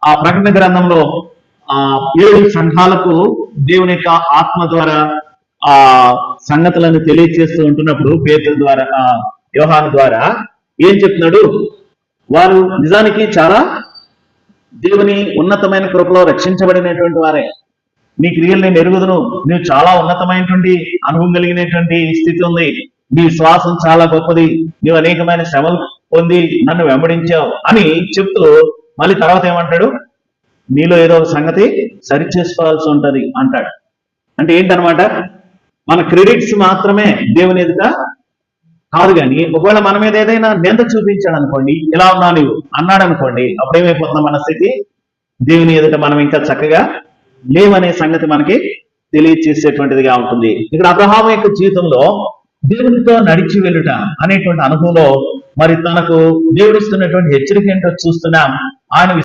ఆ ప్రకటన గ్రంథంలో ఆ 7 సంఘాలకు దేవుని యొక్క ఆత్మ ద్వారా ఆ సంగతులను తెలియజేస్తూ ఉంటున్నప్పుడు పేతురు ద్వారా యోహాను ద్వారా ఏం చెప్తున్నాడు? వారు నిజానికి చాలా దేవుని ఉన్నతమైన కృపలో రక్షించబడినటువంటి వారే. నీ క్రియలు నేను ఎరుగుదును, నువ్వు చాలా ఉన్నతమైనటువంటి అనుభవం కలిగినటువంటి స్థితి ఉంది, నీ విశ్వాసం చాలా గొప్పది, నువ్వు అనేకమైన శ్రమలు పొంది నన్ను వెంబడించావు అని చెప్తూ మళ్ళీ తర్వాత ఏమంటాడు? నీలో ఏదో ఒక సంగతి సరి చేసుకోవాల్సి ఉంటది అంటాడు. అంటే ఏంటనమాట? మన క్రెడిట్స్ మాత్రమే దేవుని ఎదుట కాదు, కానీ ఒకవేళ మన మీద ఏదైనా నింద చూపించాడు అనుకోండి, ఇలా ఉన్నా నువ్వు అన్నాడు అనుకోండి, అప్పుడేమైపోతున్నా మన స్థితి? దేవుని ఎదుట మనం ఇంకా చక్కగా లేవనే సంగతి మనకి తెలియచేసేటువంటిదిగా ఉంటుంది. ఇక్కడ అబ్రహాము యొక్క జీవితంలో దేవునితో నడిచి వెళ్ళుట అనేటువంటి అనుభవంలో మరి తనకు దేవుడిస్తున్నటువంటి హెచ్చరిక ఏంటో చూస్తున్నాం. ఆయన